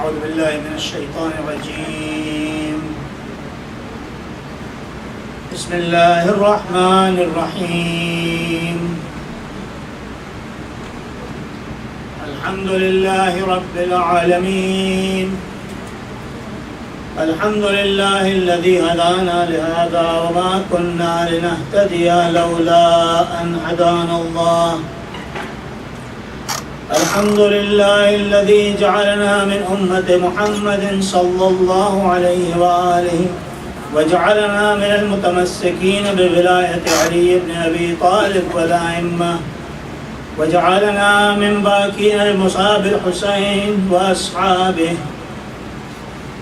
أعوذ بالله من الشيطان الرجيم. بسم الله الرحمن الرحيم. الحمد لله رب العالمين. الحمد لله الذي هدانا لهذا وما كنا لنهتدي لولا أن هدانا الله. الحمد لله الذي جعلنا من أمة محمد صلى الله عليه وآله وجعلنا من المتمسكين بولاية علي بن أبي طالب والأئمة وجعلنا من باكين المصاب الحسين وأصحابه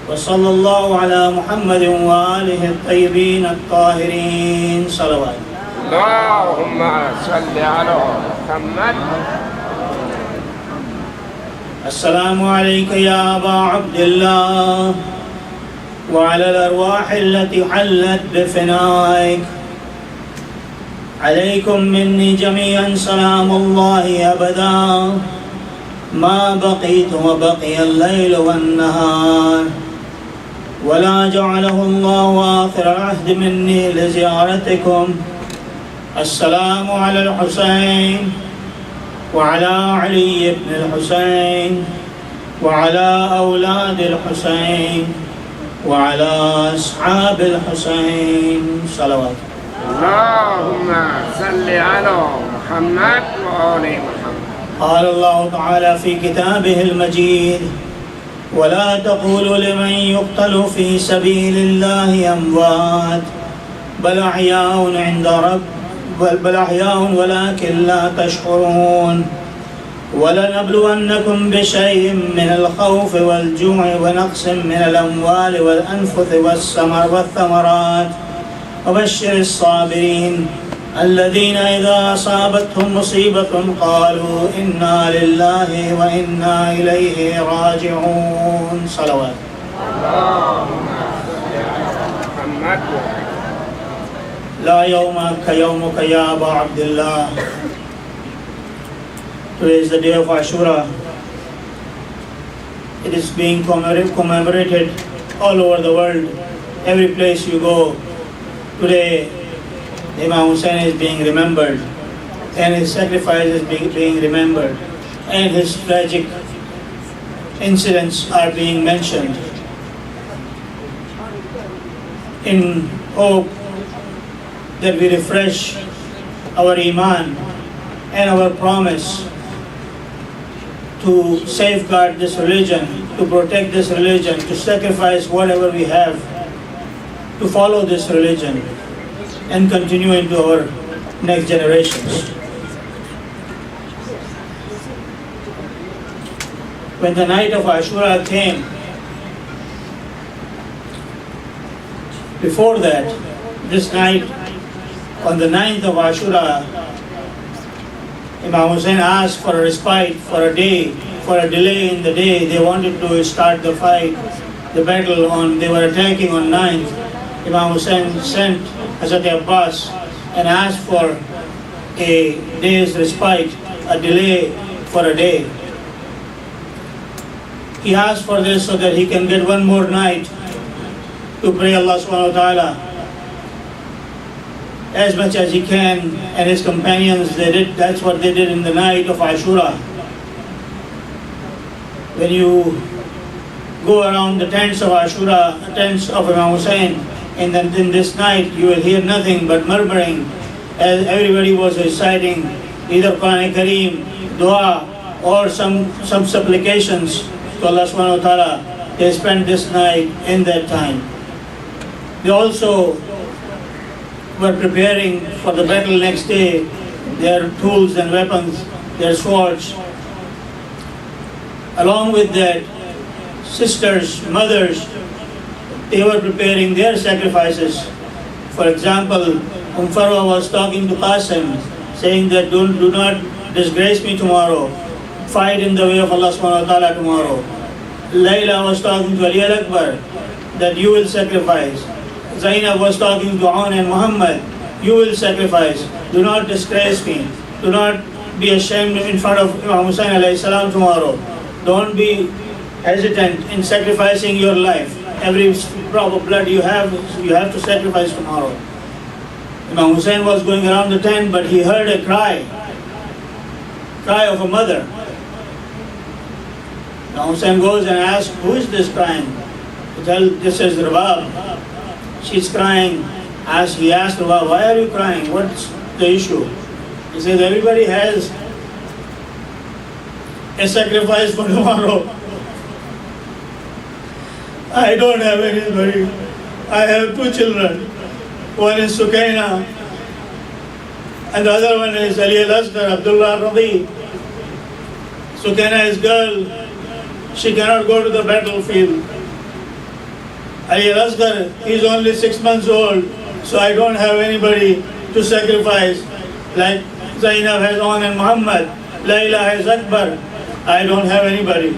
وصلى الله على محمد وآله الطيبين الطاهرين صلوات. اللهم صل على محمد. السلام عليك يا أبا عبد الله وعلى الأرواح التي حلت بفنائك. عليكم مني جميعا سلام الله أبدا ما بقيت وبقي الليل والنهار، ولا جعله الله آخر العهد مني لزيارتكم. السلام على الحسين وعلى علي بن الحسين وعلى أولاد الحسين وعلى أصحاب الحسين صلوات. اللهم صل على محمد وآل محمد. قال الله تعالى في كتابه المجيد: ولا تقولوا لمن يقتل في سبيل الله أموات بل أحياء عند بل أحياء ولكن لا تشعرون. ولنبلونكم بشيء من الخوف والجوع ونقص من الأموال والأنفس والثمرات وبشر الصابرين الذين إذا أصابتهم مصيبة قالوا إنا لله وإنا إليه راجعون صلوات. اللهم صل على محمد. لا يوم كيومك يا أبا عبد الله. Today is the day of Ashura. It is being commemorated all over the world. Every place you go, today Imam Hussein is being remembered, and his sacrifice is being remembered, and his tragic incidents are being mentioned in hope that we refresh our iman and our promise to safeguard this religion, to protect this religion, to sacrifice whatever we have to follow this religion and continue into our next generations. When the night of Ashura came, before that, this night, on the 9th of Ashura, Imam Hussein asked for a respite, for a day, for a delay in the day. They wanted to start the fight, the battle they were attacking on 9th. Imam Hussein sent Hazrat Abbas and asked for a day's respite, a delay for a day. He asked for this so that he can get one more night to pray Allah subhanahu wa ta'ala as much as he can, and his companions, that's what they did in the night of Ashura. When you go around the tents of Ashura, the tents of Imam Hussein, and then in this night you will hear nothing but murmuring as everybody was reciting either Quran Kareem, dua, or some supplications to Allah subhanahu wa ta'ala. They spent this night in that time. They also were preparing for the battle next day, their tools and weapons, their swords. Along with that, sisters, mothers, they were preparing their sacrifices. For example, Farwa was talking to Qasim, saying that do not disgrace me tomorrow. Fight in the way of Allah subhanahu wa ta'ala tomorrow. Layla was talking to Ali al-Akbar that you will sacrifice. Zainab was talking to Aun and Muhammad, you will sacrifice. Do not disgrace me. Do not be ashamed in front of Imam Hussein alayhi salam tomorrow. Don't be hesitant in sacrificing your life. Every drop of blood you have to sacrifice tomorrow. Imam Hussein was going around the tent, but he heard a cry of a mother. Imam Hussein goes and asks, who is this crying? He tells, this is Rabab. She's crying. He asked Rabab, why are you crying? What's the issue? He says, everybody has a sacrifice for tomorrow. I don't have anybody. I have two children. One is Sukaina and the other one is Ali al-Asghar, Abdullah Rabi. Sukaina is girl. She cannot go to the battlefield. Ali al-Asghar, he is only 6 months old, so I don't have anybody to sacrifice. Like Zainab has on and Muhammad, Layla has Akbar. I don't have anybody.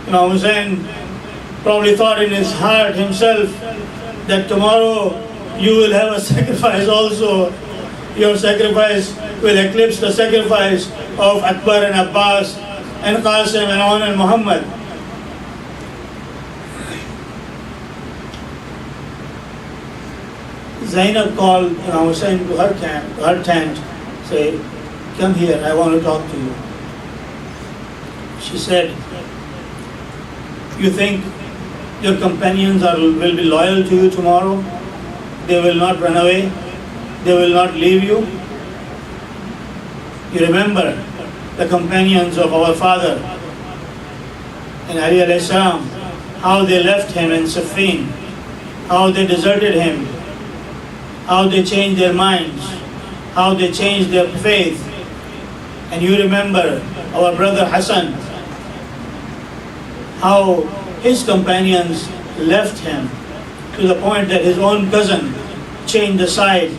Imam Hussein probably thought in his heart himself that tomorrow you will have a sacrifice also. Your sacrifice will eclipse the sacrifice of Akbar and Abbas and Qasim and on and Muhammad. Zainab called Imam Hussein to her tent, say, come here, I want to talk to you. She said, you think your companions will be loyal to you tomorrow? They will not run away? They will not leave you? You remember the companions of our father and Ali alayhi salam, how they left him in Siffin, how they deserted him, how they changed their minds, how they changed their faith. And you remember our brother Hassan, how his companions left him to the point that his own cousin changed the side.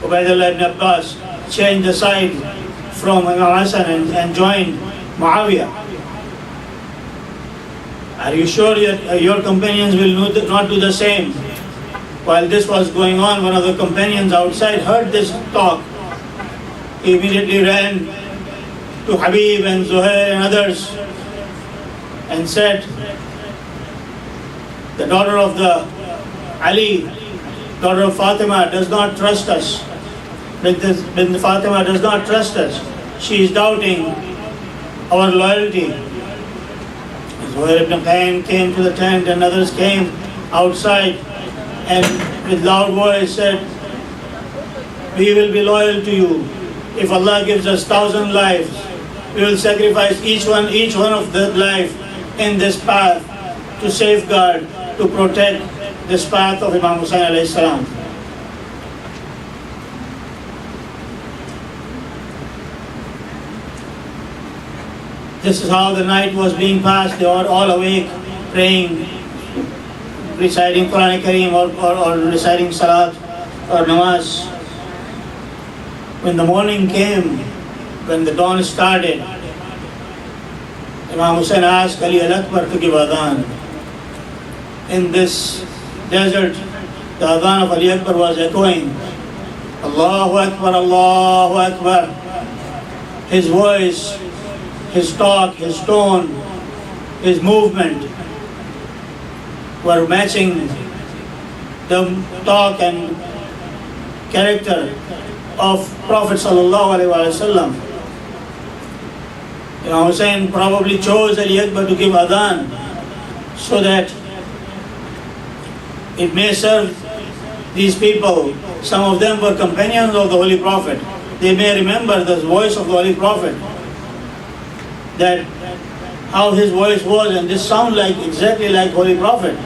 Ubaidullah ibn Abbas changed the side from Imam Hassan and joined Muawiyah. Are you sure your companions will not do the same? While this was going on, one of the companions outside heard this talk. He immediately ran to Habib and Zuhair and others and said, the daughter of the Ali, daughter of Fatima, does not trust us. Bint Fatima does not trust us. She is doubting our loyalty. Zuhair ibn Qaym came to the tent and others came outside and with loud voice said, we will be loyal to you. If Allah gives us 1,000 lives, we will sacrifice each one of the life in this path to safeguard, to protect this path of Imam Hussain alayhi salam. This is how the night was being passed. They were all awake, praying, reciting Quran Kareem or reciting Salat or Namaz. When the morning came, when the dawn started, Imam Hussain asked Ali al-Akbar to give adhan. In this desert, the adhan of Ali Akbar was echoing. Allahu Akbar, Allahu Akbar. His voice, his talk, his tone, his movement were matching the talk and character of Prophet sallallahu alaihi wasallam. Imam Hussain probably chose Ali Akbar to give adhan so that it may serve these people. Some of them were companions of the Holy Prophet. They may remember the voice of the Holy Prophet, that how his voice was, and this sound exactly like Holy Prophet,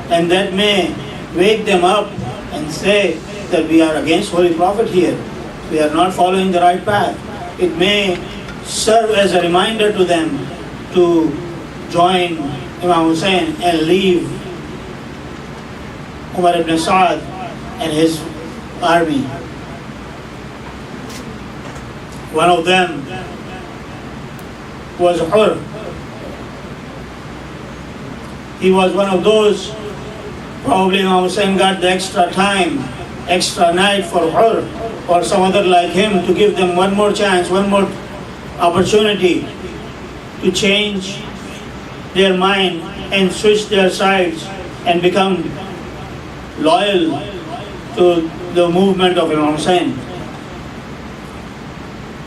and that may wake them up and say that we are against Holy Prophet here. We are not following the right path. It may serve as a reminder to them to join Imam Hussain and leave Umar ibn Sa'ad and his army. One of them was Hur. He was one of those, probably Imam Hussain got the extra time, extra night for Hur or some other like him to give them one more chance, one more opportunity to change their mind and switch their sides and become loyal to the movement of Imam Hussain.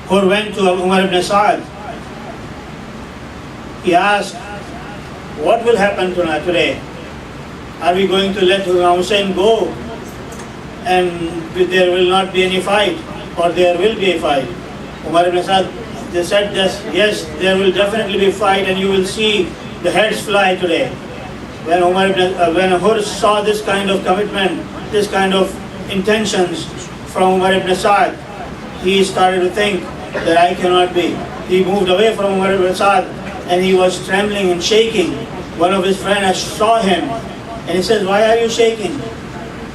Who went to Umar ibn Sa'ad. He asked, what will happen today? Are we going to let Imam Hussain go and there will not be any fight, or there will be a fight? Umar ibn Sa'ad, they said this, yes, there will definitely be a fight and you will see the heads fly today. When when Hur saw this kind of commitment, this kind of intentions from Umar ibn Sa'ad, he started to think that I cannot be. He moved away from Umar ibn Sa'ad and he was trembling and shaking. One of his friends saw him and he says, why are you shaking?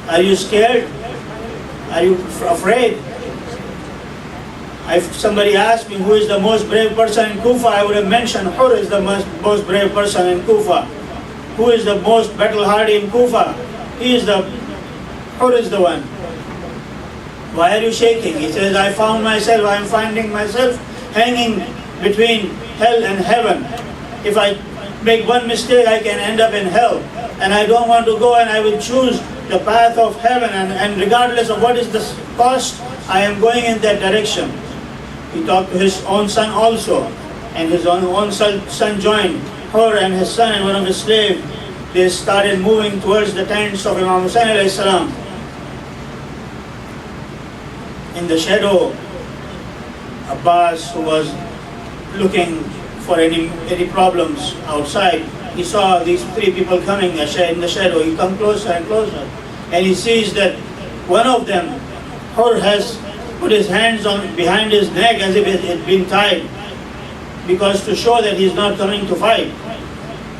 Are you scared? Are you afraid? If somebody asked me who is the most brave person in Kufa, I would have mentioned Hur is the most brave person in Kufa. Who is the most battle-hardy in Kufa? Hur is the one. Why are you shaking? He says, I am finding myself hanging between hell and heaven. If I make one mistake, I can end up in hell. And I don't want to go, and I will choose the path of heaven. And regardless of what is the cost, I am going in that direction. He talked to his own son also, and his own son joined Hur and his son and one of his slaves. They started moving towards the tents of Imam Hussain alayhi salam. In the shadow, Abbas, who was looking for any problems outside, he saw these three people coming in the shadow. He come closer and closer, and he sees that one of them, Hur, has put his hands on behind his neck as if it had been tied, because to show that he is not coming to fight.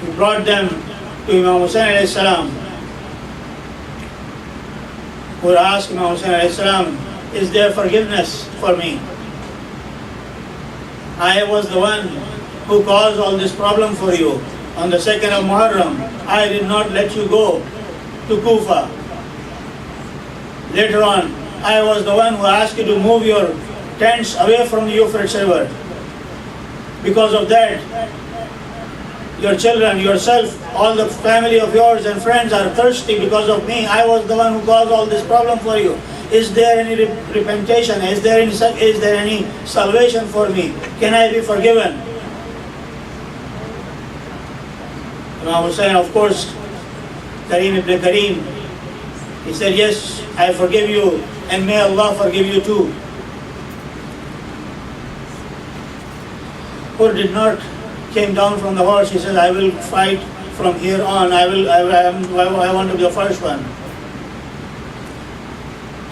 He brought them to Imam Hussain alayhi salam, who asked Imam Hussain alayhi salam, is there forgiveness for me? I was the one who caused all this problem for you. On the 2nd of Muharram, I did not let you go to Kufa. Later on, I was the one who asked you to move your tents away from the Euphrates River. Because of that, your children, yourself, all the family of yours and friends are thirsty because of me. I was the one who caused all this problem for you. Is there any repentation? Is there any salvation for me? Can I be forgiven? Imam Hussain, of course, Karim ibn Karim, he said, yes, I forgive you, and may Allah forgive you too. Hur did not came down from the horse. He said, I will fight from here on. I want to be the first one.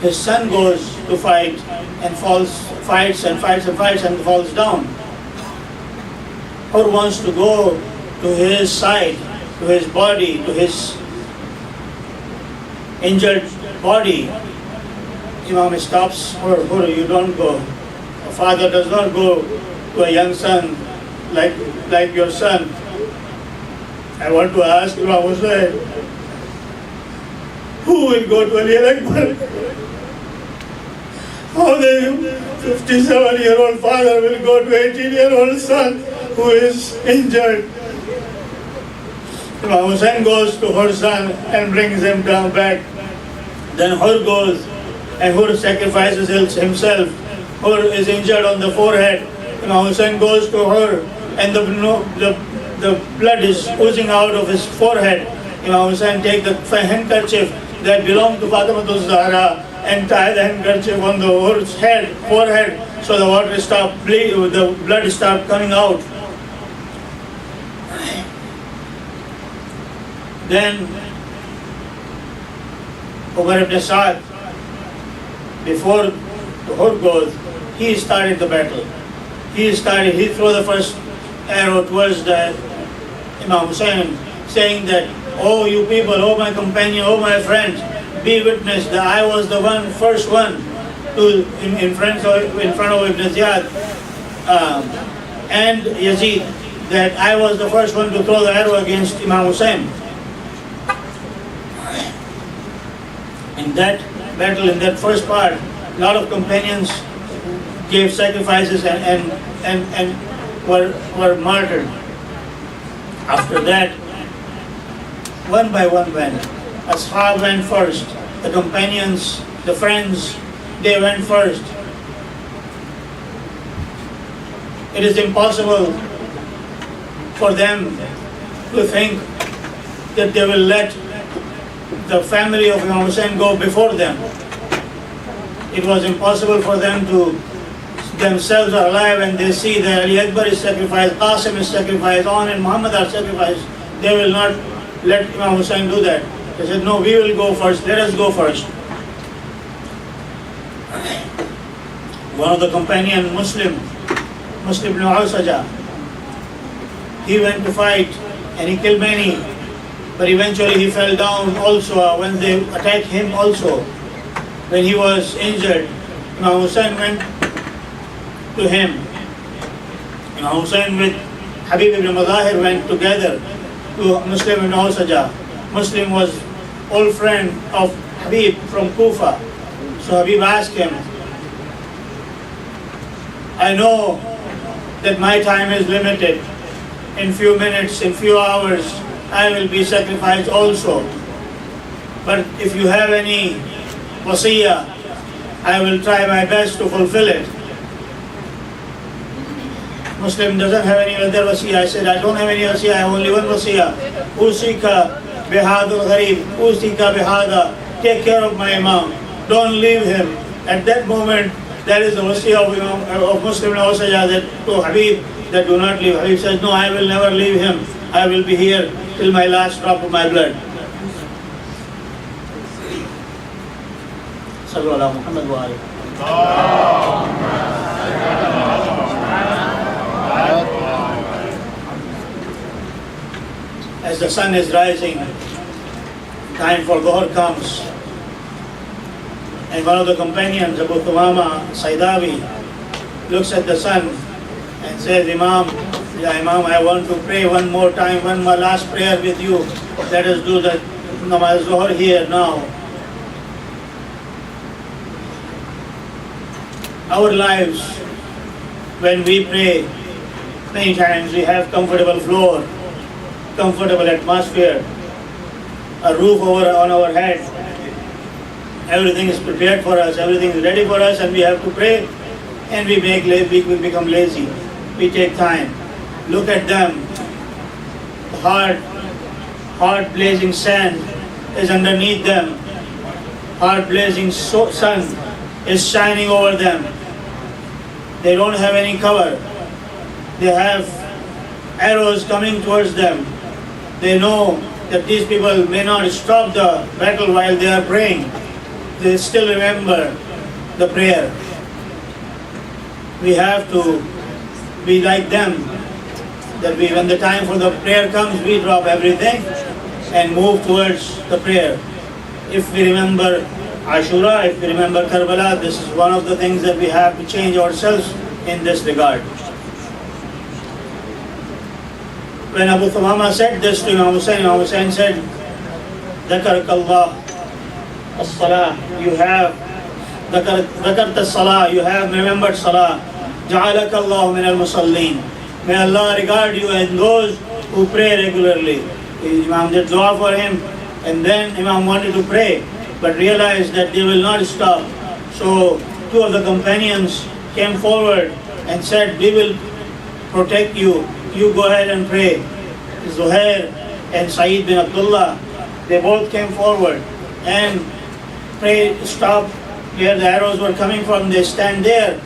His son goes to fight and fights and falls down. Hur wants to go to his side, to his body, to his injured body. Imam stops, Hur, you don't go. A father does not go to a young son like your son. I want to ask Imam Hussain, who will go to Ali Akbar? How the 57-year-old father will go to 18-year-old son who is injured? Imam Hussain goes to Hur's son and brings him down back. Then Hur goes and Hur sacrifices himself. Hur is injured on the forehead. Imam Hussain goes to Hur and the blood is oozing out of his forehead. Imam Hussain takes the handkerchief that belonged to Fatimatul Zahra and tie the handkerchief on the Hur's forehead, so the water stopped bleeding, the blood stopped coming out. Then Umar ibn Sa'ad, before the Hur goes, he started the battle. He threw the first arrow towards the Imam Hussain, saying that, oh you people, oh my companion, oh my friends, be witness that I was the first one to in front of Ibn Ziyad and Yazid, that I was the first one to throw the arrow against Imam Hussain. In that battle, in that first part, a lot of companions gave sacrifices and were martyred. After that, one by one went. Ashab went first. The companions, the friends, they went first. It is impossible for them to think that they will let the family of Imam Hussain go before them. It was impossible for them to themselves are alive and they see that Ali Akbar is sacrificed, Qasim is sacrificed, on and Muhammad are sacrificed. They will not let Imam Hussain do that. They said, no, we will go first, let us go first. One of the companion Muslim ibn Awsaja, he went to fight and he killed many, but eventually he fell down also when they attacked him also. When he was injured, Imam Hussain went to him. Imam Hussain with Habib ibn Madahir went together to Muslim ibn Awsaja. Muslim was old friend of Habib from Kufa. So Habib asked him, I know that my time is limited. In few minutes, in few hours, I will be sacrificed also. But if you have any wasiyah, I will try my best to fulfill it. Muslim doesn't have any other wasiyah. I said, I don't have any wasiyah, I have only one wasiyah. Usika bihadul gharib, usika bihada, take care of my Imam. Don't leave him. At that moment, that is the wasiyah of Muslim Awsaja that to Habib, that do not leave. Habib says, no, I will never leave him. I will be here till my last drop of my blood. Sallu ala Muhammad wa alihi. As the sun is rising, time for Dhuhr comes. And one of the companions, Abu Thumama Saidawi, looks at the sun and says, Imam, I want to pray one more time, one more last prayer with you. Let us do the Namaz Dhuhr here now. Our lives, when we pray, many times we have comfortable floor, comfortable atmosphere, a roof on our head. Everything is prepared for us, everything is ready for us, and we have to pray, and we become lazy. We take time. Look at them. The hard blazing sand is underneath them. Hard blazing sun is shining over them. They don't have any cover. They have arrows coming towards them. They know that these people may not stop the battle while they are praying. They still remember the prayer. We have to be like them, that when the time for the prayer comes, we drop everything and move towards the prayer. If we remember Ashura, if we remember Karbala, this is one of the things that we have to change ourselves in this regard. When Abu Thumama said this to Imam Hussain said, ذكرك الله الصلاة, you have ذكرت الصلاة, you have remembered Salah. جعلك الله من المصلين. May Allah regard you as those who pray regularly. Imam did dua for him, and then Imam wanted to pray, but realized that they will not stop. So two of the companions came forward and said, we will protect you. You go ahead and pray. Zuhair and Saeed bin Abdullah, they both came forward and prayed, stop where the arrows were coming from. They stand there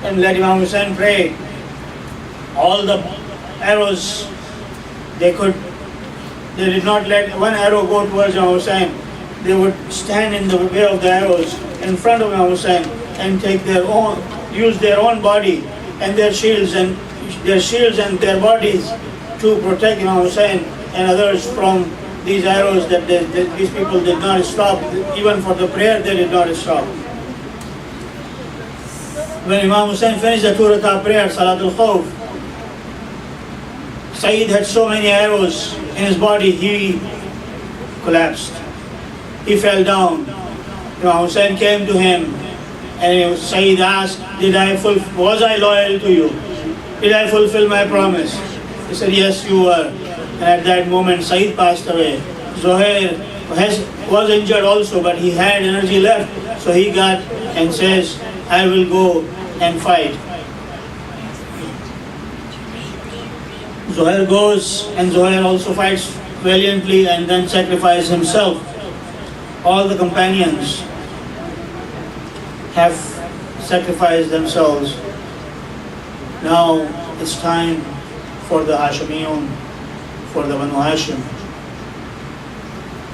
and let Imam Hussain pray. All the arrows, they did not let one arrow go towards Imam Hussain. They would stand in the way of the arrows in front of Imam Hussain and use their own body and their shields and their bodies to protect Imam Hussain and others from these arrows that these people did not stop. Even for the prayer, they did not stop. When Imam Hussain finished the 2 rakah prayer, Salatul Khawf, Saeed had so many arrows in his body, he collapsed. He fell down. Imam Hussain came to him and Saeed asked, was I loyal to you? did I fulfill my promise? He said, yes, you were. And at that moment, Saeed passed away. Zuhair was injured also, but he had energy left. So he got and says, I will go and fight. Zuhair goes, and Zuhair also fights valiantly and then sacrifices himself. All the companions have sacrificed themselves. Now it's time for the Hashemiyun, for the Banu Hashim.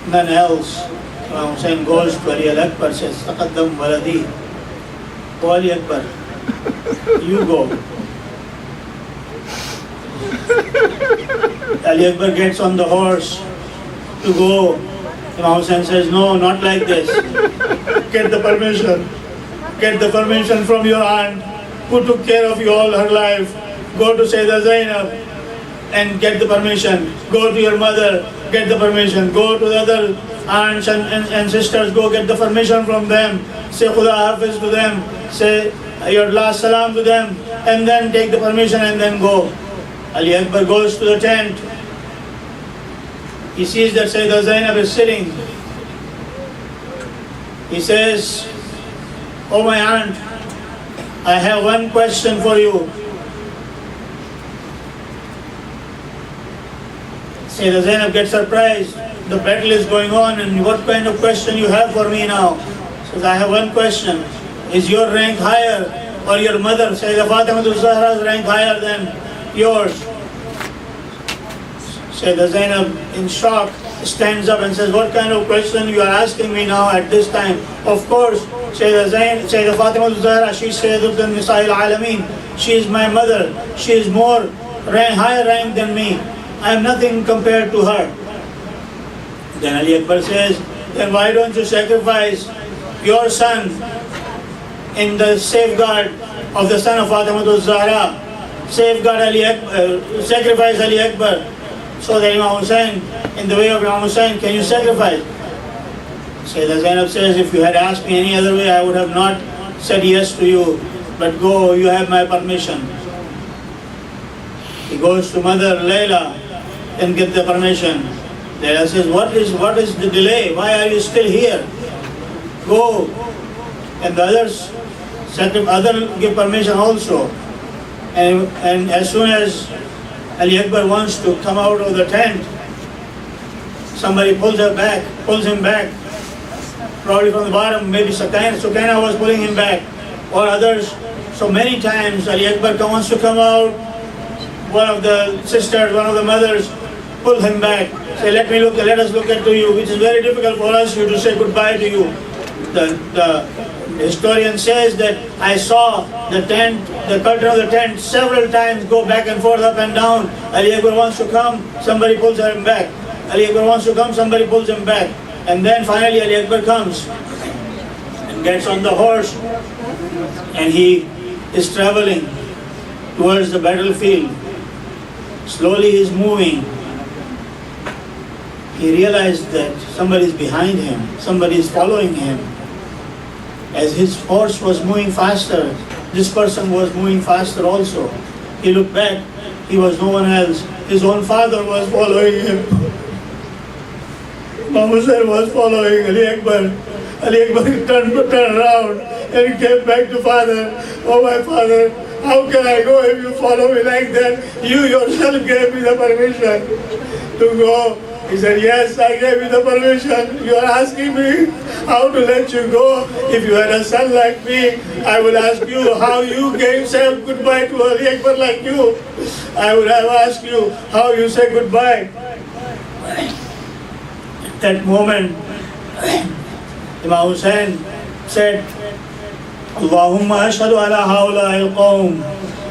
None else. Imam Hussain goes to Ali al-Akbar, says, Taqaddam waladi. O Ali Akbar, you go. Ali Akbar gets on the horse to go. Imam Hussain says, no, not like this. Get the permission. Get the permission from your aunt who took care of you all her life. Go to Sayyidah Zainab and get the permission. Go to your mother, get the permission. Go to the other aunts and sisters, go get the permission from them. Say Khuda Hafiz to them. Say your last salam to them. And then take the permission and then go. Ali Akbar goes to the tent. He sees that Sayyidah Zainab is sitting. He says, oh my aunt, I have one question for you. Sayyidah Zainab gets surprised. The battle is going on, and what kind of question you have for me now? Says, I have one question. Is your rank higher, or your mother, Sayyidah Fatimah Zahra's rank higher than yours? Sayyidah Zainab, in shock, stands up and says, what kind of question you are asking me now at this time? Of course, Sayyidah Fatimah Zahra, she is Sayyidatun Nisa'il Alameen. She is my mother. She is more higher rank than me. I am nothing compared to her. Then Ali Akbar says, then why don't you sacrifice your son in the safeguard of the son of Fatimah Zahra? Safeguard Ali Akbar, sacrifice Ali Akbar. So that Imam Hussain, in the way of Imam Hussain, can you sacrifice? Sayyidah Zainab says, if you had asked me any other way, I would have not said yes to you. But go, you have my permission. He goes to mother Layla and get the permission. Layla says, what is the delay? Why are you still here? Go. And the others give permission also. And as soon as Ali Akbar wants to come out of the tent, somebody pulls him back. Probably from the bottom, maybe Sukaina was pulling him back, or others. So many times Ali Akbar wants to come out, one of the sisters, one of the mothers, pull him back, say, let us look at you, which is very difficult for us to say goodbye to you. The historian says that I saw the curtain of the tent several times go back and forth, up and down. Ali Akbar wants to come, somebody pulls him back. Ali Akbar wants to come, somebody pulls him back. And then finally Ali Akbar comes and gets on the horse, and he is traveling towards the battlefield. Slowly he is moving. He realized that somebody is behind him, somebody is following him. As his horse was moving faster, this person was moving faster also. He looked back, he was no one else. His own father was following him. Imam Hussain was following Ali Akbar. Ali Akbar turned around and came back to father. Oh my father, how can I go if you follow me like that? You yourself gave me the permission to go. He said, yes, I gave you the permission. You are asking me how to let you go. If you had a son like me, I would ask you how you said goodbye to Ali Akbar like you. I would have asked you how you say goodbye. At that moment, Imam Hussain said, Allahumma ashhadu ala haula'i al-qawm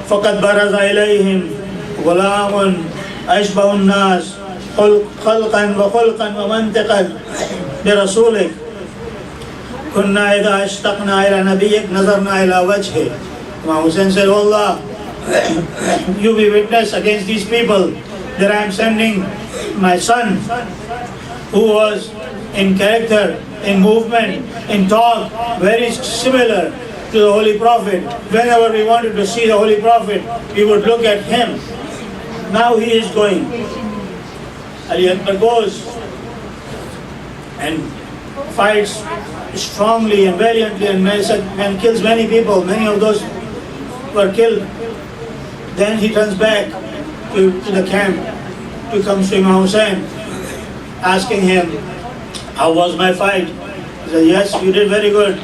faqad baraza ilayhim ghulamun ashbahu an-nas خلقا وخلقا ومنطقا برسولك كنا إذا اشتقنا إلى نبيك نظرنا إلى وجهه. Imam Hussain said, oh Allah, you be witness against these people that I am sending my son, who was in character, in movement, in talk, very similar to the Holy Prophet. Whenever we wanted to see the Holy Prophet, we would look at him. Now he is going. Ali Akbar goes and fights strongly and valiantly and kills many people. Many of those were killed. Then he turns back to the camp to come to Imam Hussein, asking him, how was my fight? He said, yes, you did very good.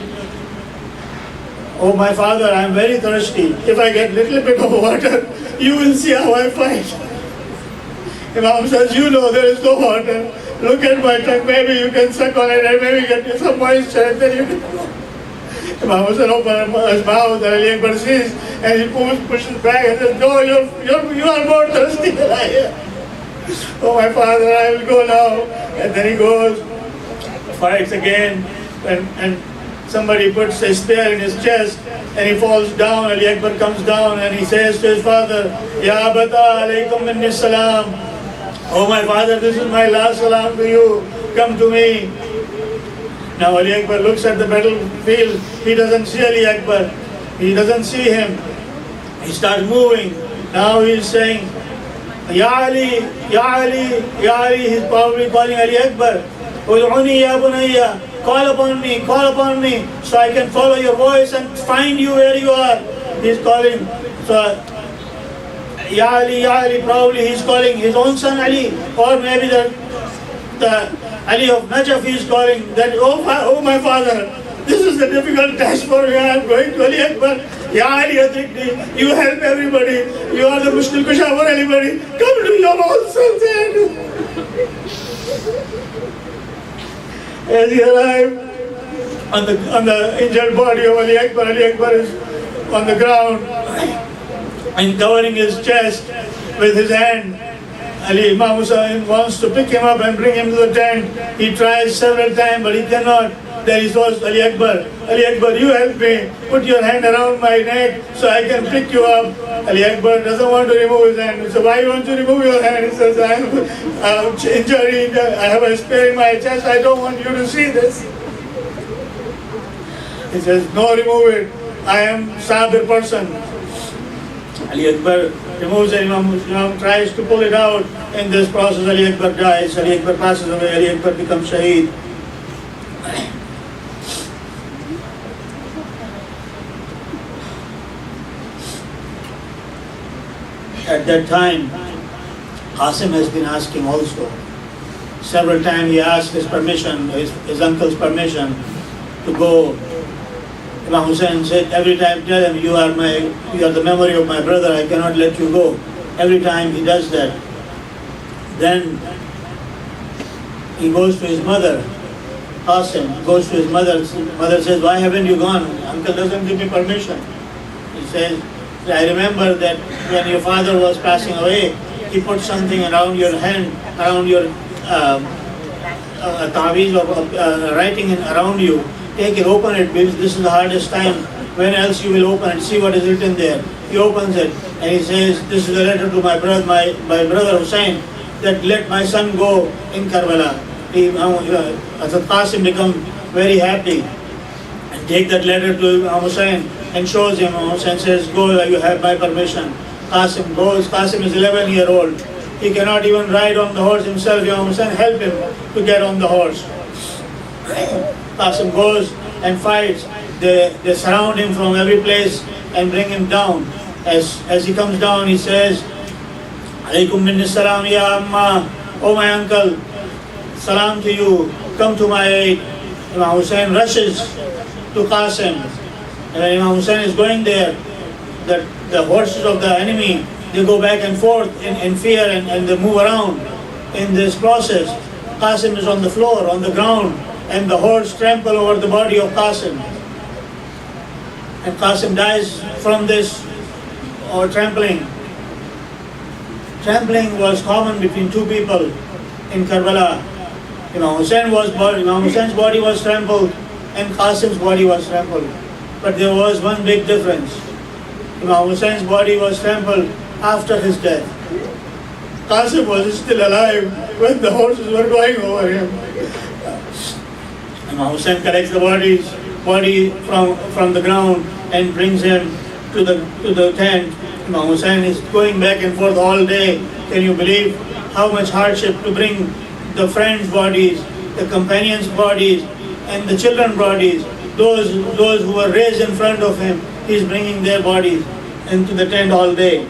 Oh my father, I am very thirsty. If I get little bit of water, you will see how I fight. Imam says, you know there is no water. Look at my tongue, maybe you can suck on it and maybe get some moisture and then you can go. Imam Hussein opened his mouth and Ali Akbar sees and he pushes back and says, no, you are more thirsty than I am. Oh my father, I will go now. And then he goes, fights again and somebody puts a spear in his chest and he falls down. Ali Akbar comes down and he says to his father, Ya abata alaykum minni salam. Oh my father, this is my last salam to you. Come to me. Now Ali Akbar looks at the battlefield. He doesn't see Ali Akbar. He doesn't see him. He starts moving. Now he is saying, Ya Ali, Ya Ali, Ya Ali. He's probably calling Ali Akbar. Ud'uni ya bunayya. Call upon me, so I can follow your voice and find you where you are. He's calling. So, Ya Ali, probably he's calling his own son Ali, or maybe the Ali of Najaf is calling that, oh my father, this is the difficult task for me, I am going to Ali Akbar. Ya Ali, you help everybody, you are the Mushkil Kusha for anybody, come to your own son. As he arrived on the injured body of Ali Akbar is on the ground and covering his chest with his hand. Imam Hussain wants to pick him up and bring him to the tent. He tries several times, but he cannot. Then he says, Ali Akbar, you help me. Put your hand around my neck so I can pick you up. Ali Akbar doesn't want to remove his hand. So why won't you remove your hand? He says, I am injured. I have a spear in my chest. I don't want you to see this. He says, no, remove it. I am Sabir person. Ali Akbar removes it. Imam tries to pull it out. In this process, Ali Akbar dies. Ali Akbar passes away. Ali Akbar becomes Shaheed. At that time, Qasim has been asking also. Several times he asked his permission, his uncle's permission to go. Imam Hussain said, every time tell him, you are the memory of my brother, I cannot let you go. Every time he does that. Then he goes to his mother, Qasim goes to his mother. Mother says, why haven't you gone? Uncle doesn't give me permission. He says, I remember that when your father was passing away, he put something around your hand, around your taweez or writing around you. Take it, open it, because this is the hardest time. When else you will open it, see what is written there. He opens it and he says, this is a letter to my brother Hussain, that let my son go in Karbala. Hazrat Qasim becomes very happy and take that letter to Imam Hussain and shows him. Imam Hussain says, go, you have my permission. Qasim goes. Qasim is 11-year-old. He cannot even ride on the horse himself. Imam Hussain help him to get on the horse. Qasim goes and fights. They surround him from every place and bring him down. As he comes down, he says, Alaykum minni salam ya amma. Oh my uncle, salam to you. Come to my aid. Imam Hussain rushes to Qasim. And when Imam Hussain is going there, the horses of the enemy, they go back and forth in fear and they move around. In this process, Qasim is on the floor, on the ground, and the horse trample over the body of Qasim. And Qasim dies from this or trampling. Trampling was common between two people in Karbala. Imam Hussein's body was trampled and Qasim's body was trampled. But there was one big difference. Imam Hussein's body was trampled after his death. Qasim was still alive when the horses were going over him. Imam Hussain collects the bodies body from the ground and brings him to the tent. Imam Hussain is going back and forth all day. Can you believe how much hardship to bring the friends' bodies, the companions' bodies, and the children's bodies, those who were raised in front of him, he's bringing their bodies into the tent all day.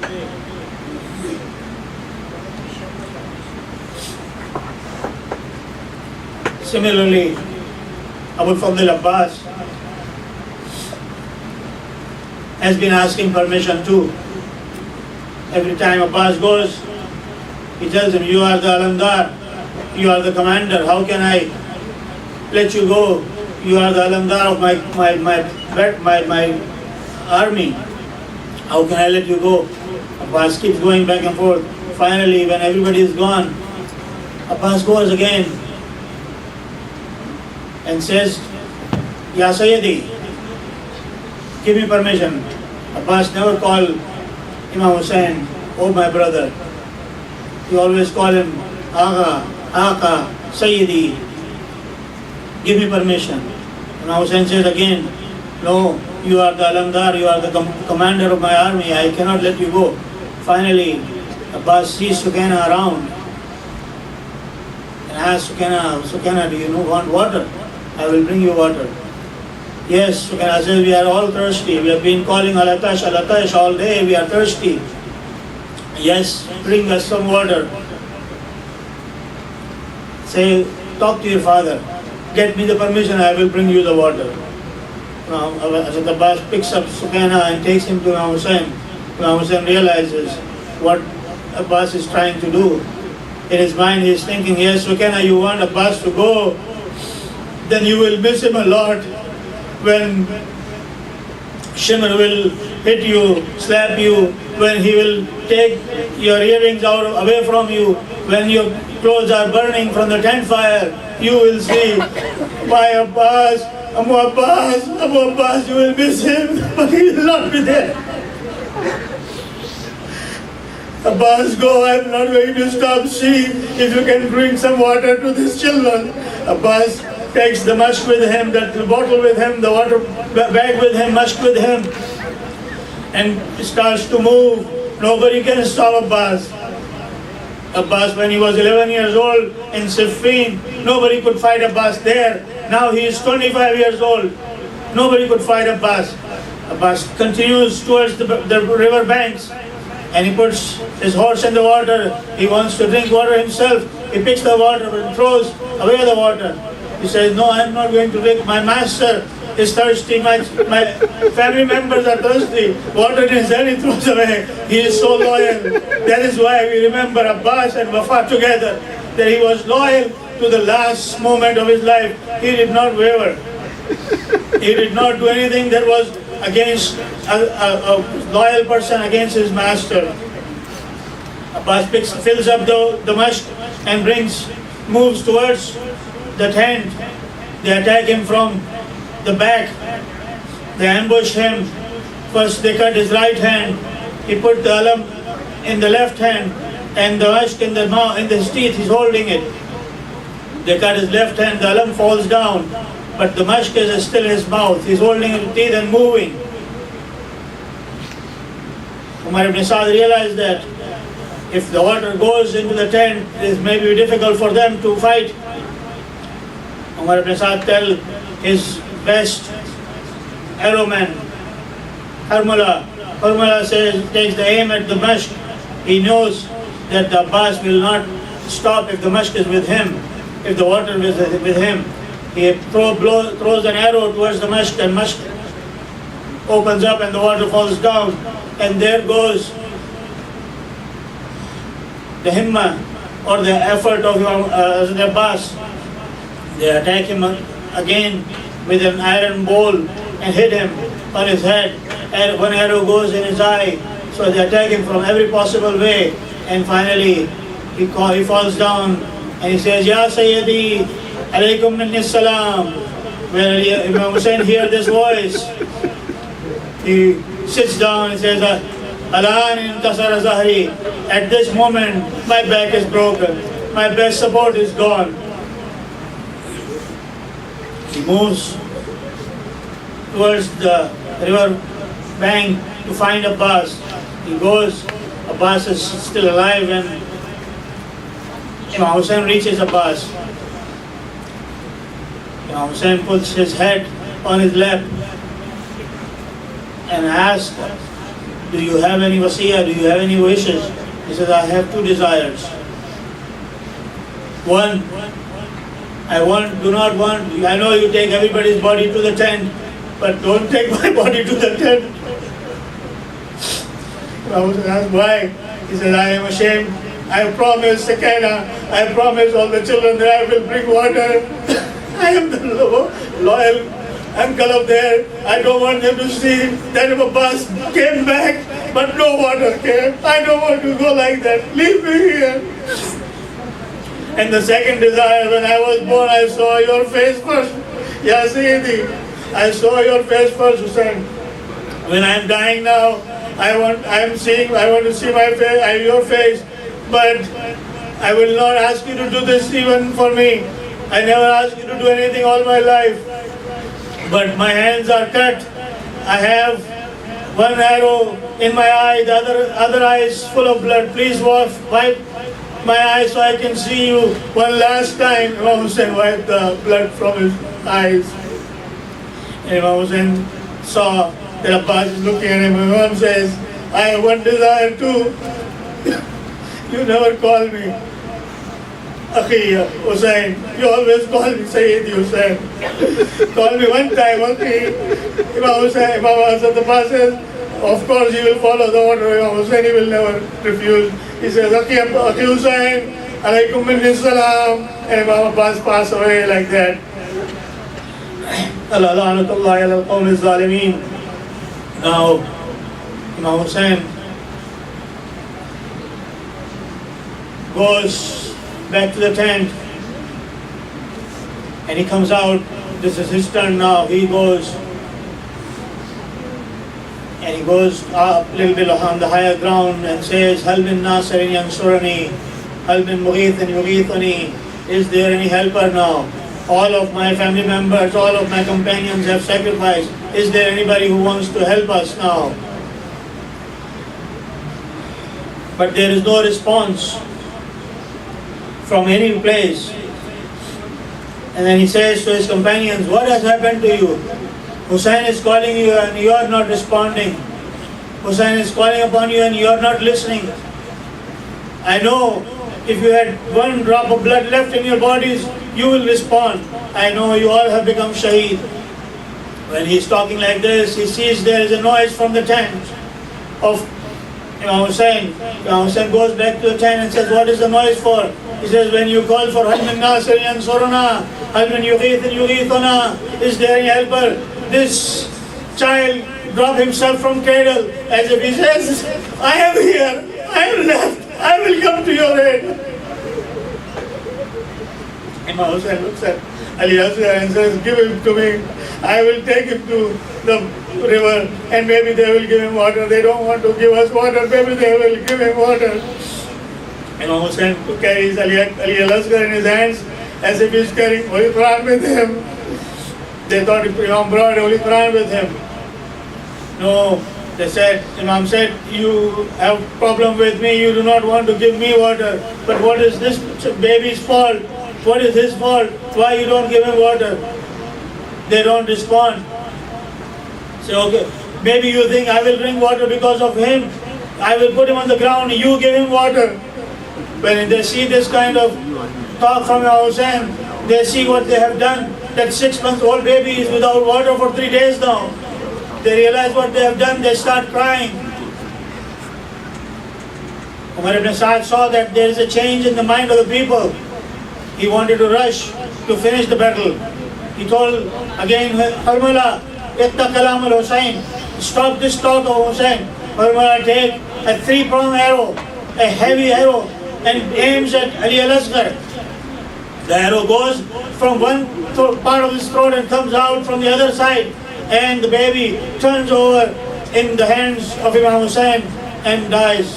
Similarly, Abu Fadl Abbas has been asking permission too. Every time Abbas goes, he tells him, "You are the Alamdar, you are the commander, how can I let you go? You are the Alamdar of my army. How can I let you go?" Abbas keeps going back and forth. Finally, when everybody is gone, Abbas goes again and says, "Ya Sayyidi, give me permission." Abbas never called Imam Hussain, "Oh my brother." He always called him Aka, Sayyidi, give me permission. Imam Hussain says again, "No, you are the Alamdar, you are the commander of my army, I cannot let you go." Finally, Abbas sees Sukaina around and asks Sukaina, "Do you want water? I will bring you water." Yes, Sukaina says, "We are all thirsty. We have been calling Alatash all day. We are thirsty." "Yes, bring us some water." Say, "Talk to your father. Get me the permission, I will bring you the water." Now, Hazrat Abbas picks up Sukaina and takes him to Imam Hussain. Imam Hussain realizes what Abbas is trying to do. In his mind, he is thinking, "Yes, Sukaina, you want Abbas to go, then you will miss him a lot. When Shimr will hit you, slap you, when he will take your earrings away from you, when your clothes are burning from the tent fire, you will see, my Abbas, Abu Abbas, you will miss him, but he will not be there. Abbas, go, I am not going to stop. See if you can bring some water to these children." Abbas takes the musk with him, the bottle with him, the water bag with him, musk with him, and starts to move. Nobody can stop Abbas. Abbas, when he was 11 years old in Siffin, nobody could fight Abbas there. Now he is 25 years old. Nobody could fight Abbas. Abbas continues towards the river banks, and he puts his horse in the water. He wants to drink water himself. He picks the water and throws away the water. He says, "No, I am not going to drink. My master is thirsty. My family members are thirsty." Water in his hand he throws away. He is so loyal. That is why we remember Abbas and Wafa together, that he was loyal to the last moment of his life. He did not waver. He did not do anything that was against a loyal person against his master. Abbas fills up the musk and moves towards the tent. They attack him from the back. They ambush him. First they cut his right hand. He put the alam in the left hand and the musk in his teeth. He's holding it. They cut his left hand. The alam falls down, but the musk is still in his mouth. He's holding his teeth and moving. Umar ibn Saad realized that if the water goes into the tent, it may be difficult for them to fight. Umar ibn Saad tells his best arrowman, Harmala takes the aim at the musk. He knows that the Abbas will not stop if the musk is with him, if the water is with him. He throws an arrow towards the musk, and musk opens up and the water falls down. And there goes the himma or the effort of the Abbas. They attack him again with an iron bowl and hit him on his head. And one arrow goes in his eye. So they attack him from every possible way. And finally, he falls down and he says, "Ya Sayyidi, alaykum minni salam." When Imam Hussain hears this voice, he sits down and says, "Alan intasara zahri." At this moment, my back is broken. My best support is gone. He moves towards the river bank to find Abbas. He goes, Abbas is still alive, and Imam Hussain reaches Abbas. Imam Hussain puts his head on his lap and asks, do you have any wasiyah, do you have any wishes? He says, I have two desires. One, I know you take everybody's body to the tent, but don't take my body to the tent. I was asked why. He said, I am ashamed. I promised Sakina, I promised all the children that I will bring water. I am the loyal uncle of there. I don't want them to see that if a bus came back, but no water came. I don't want to go like that. Leave me here. And the second desire, when I was born, I saw your face first. Ya Sayyidi, I saw your face first, Hussain. When I am dying now, I want to see your face, but I will not ask you to do this even for me. I never asked you to do anything all my life. But my hands are cut. I have one arrow in my eye, the other eye is full of blood. Please wipe my eyes so I can see you one last time. Imam Hussain wiped the blood from his eyes. And Imam Hussain saw that Abbas is looking at him. Imam says, I have one desire too. You never call me Akhi Hussain. You always call me Sayyidi Hussain. Call me one time, Akhi. Imam Hassan Abbas says, of course he will follow the order. Imam Hussain, he will never refuse. He says, Akhi Hussain, alaykum minni salam. And Imam Abbas passed away like that. Allah la'natullahi ala al-qawm al-zalimeen. Now, Imam Hussain goes back to the tent and he comes out. This is his turn now. He goes up a little bit on the higher ground and says, Hal min nasirin yansurani, Hal min mughithin yughithani. Is there any helper now? All of my family members, all of my companions have sacrificed. Is there anybody who wants to help us now? But there is no response from any place. And then he says to his companions, what has happened to you? Hussain is calling you and you are not responding. Hussain is calling upon you and you are not listening. I know if you had one drop of blood left in your bodies, you will respond. I know you all have become shaheed. When he is talking like this, he sees there is a noise from the tent of Imam Hussain. Imam Hussain goes back to the tent and says, what is the noise for? He says, when you call for Hal min nasir yansuruna, Hal min yughithin yughithuna, is there any helper? This child dropped himself from cradle as if he says, I am here, I am left, I will come to your aid. Imam Hussain looks at Ali Asghar and says, give him to me. I will take him to the river and maybe they will give him water. They don't want to give us water, maybe they will give him water. Imam Hussain carries Ali Asghar in his hands as if he's carrying Holy Quran with him. They thought Imam brought Holy Quran with him. No, Imam said, you have problem with me, you do not want to give me water. But what is this baby's fault? What is his fault? Why you don't give him water? They don't respond. Say, okay, maybe you think I will bring water because of him. I will put him on the ground, you give him water. When they see this kind of talk from Imam Hussain, they see what they have done. That 6-month-old baby is without water for 3 days now. They realize what they have done, they start crying. Umar ibn Sa'd saw that there is a change in the mind of the people. He wanted to rush to finish the battle. He told again, Harmala, iqta kalam al-Hussain, stop this talk of Hussain. Harmala take a 3-pronged arrow, a heavy arrow, and aims at Ali al-Asghar. The arrow goes from one part of his throat and comes out from the other side, and the baby turns over in the hands of Imam Hussain and dies.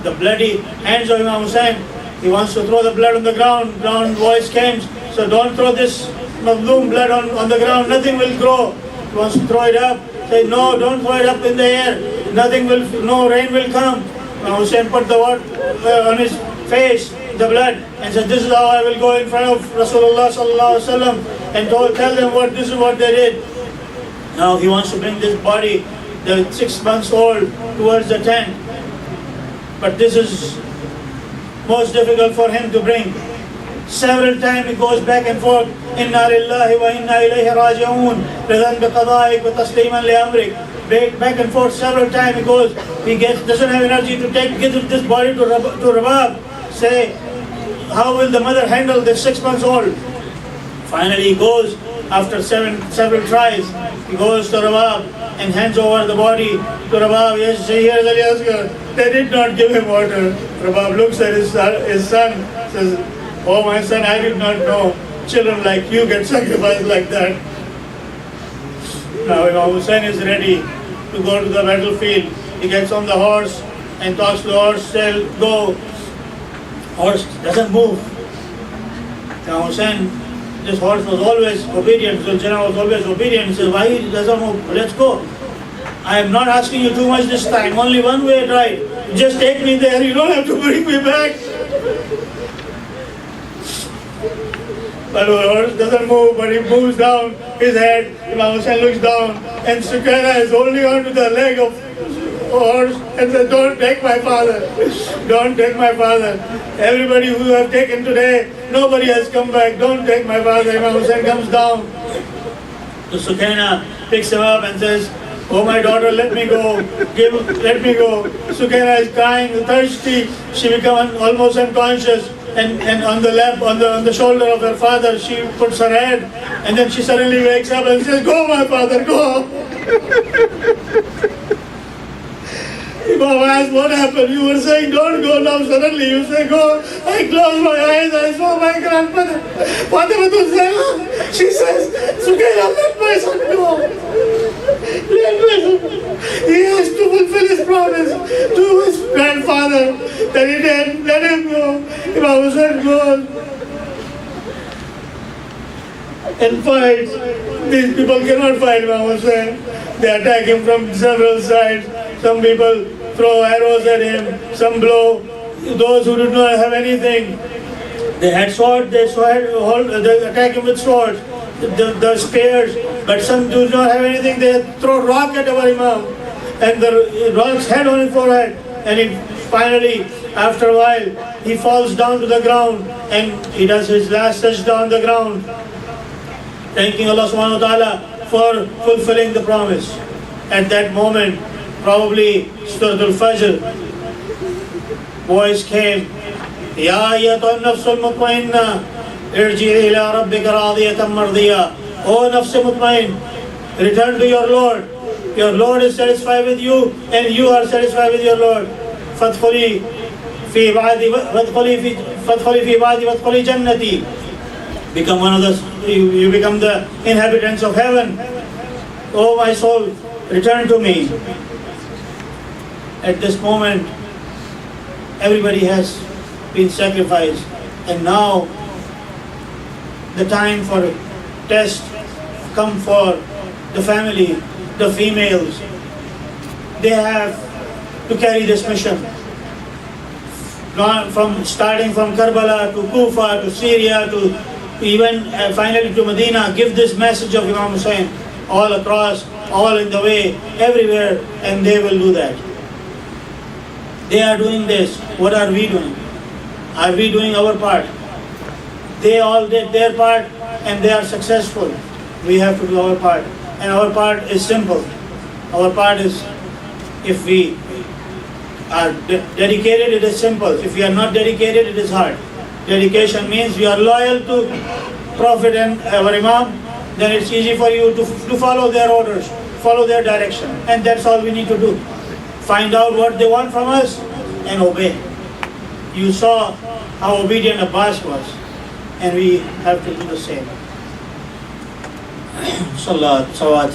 The bloody hands of Imam Hussain. He wants to throw the blood on the ground. Ground voice comes, So don't throw this mazloom blood on the ground, nothing will grow. He wants to throw it up. Say, no, don't throw it up in the air. Nothing will, no rain will come. Imam Hussain put the water on his face, the blood, and said, this is how I will go in front of Rasulullah sallallahu alaihi wasallam and tell them this is what they did. Now he wants to bring this body, the 6 months old, towards the tent. But this is most difficult for him to bring. Several times he goes back and forth. Inna lillahi wa inna ilayhi raji'un. Ridan bi qada'ik wa tasliman li amrik. Back and forth several times he goes. He doesn't have energy to give this body to Rabab. Say, how will the mother handle this 6 months old? Finally he goes, after several tries, he goes to Rabab and hands over the body to Rabab. Yes, here's Ali Asghar. They did not give him water. Rabab looks at his son, says, oh my son, I did not know children like you get sacrificed like that. Now Imam Hussain is ready to go to the battlefield. He gets on the horse and talks to the horse, say, go. Horse doesn't move. Imam Hussain, this horse was always obedient, so Jinnah was always obedient. He says, why he doesn't move? Let's go. I am not asking you too much this time, only one way right. Just take me there, you don't have to bring me back. But the horse doesn't move, but he moves down his head. Imam Hussain looks down, and Sukaina is holding on to the leg of the horse and says, don't take my father. Don't take my father. Everybody who you have taken today, nobody has come back. Don't take my father. Imam Hussain comes down. So Sukaina picks him up and says, oh my daughter, let me go. Let me go. Sukaina is crying, thirsty. She becomes almost unconscious. And on the lap, on the shoulder of her father, she puts her head, and then she suddenly wakes up and says, go my father, go. Imam asked, what happened? You were saying don't go, now suddenly you say go. I closed my eyes, I saw my grandmother. She says, Sukaina, let my son go. Let my son go. He has to fulfill his promise to his grandfather that he didn't let him go. Imam Hussain goes and fights. These people cannot fight Imam Hussain. They attack him from several sides. Some people throw arrows at him, some blow. Those who did not have anything, they had swords, they attack him with swords, the spears, but some do not have anything, they throw rock at our Imam, and the rocks head on his forehead, and he finally, after a while, he falls down to the ground, and he does his last sajda on the ground, thanking Allah subhanahu wa ta'ala for fulfilling the promise. At that moment, probably Suratul Fajr, voice came, Ya ayyatuha an-nafsul mutmainna, irji'i ila rabbika radiyatan mardiyah. O nafs mutmain, return to your Lord. Your Lord is satisfied with you, and you are satisfied with your Lord. Fadkhuli fi ibadi wadkhuli jannati. Become one of you become the inhabitants of heaven. O my soul, return to me. At this moment, everybody has been sacrificed, and now the time for test come for the family, the females. They have to carry this mission. Starting from Karbala to Kufa to Syria to even finally to Medina, give this message of Imam Hussain all across, all in the way, everywhere, and they will do that. They are doing this. What are we doing? Are we doing our part? They all did their part and they are successful. We have to do our part. And our part is simple. Our part is, if we are dedicated, it is simple. If we are not dedicated, it is hard. Dedication means we are loyal to Prophet and our Imam, then it's easy for you to follow their orders, follow their direction. And that's all we need to do. Find out what they want from us and obey. You saw how obedient Abbas was, and we have to do the same. Salat, Sawat.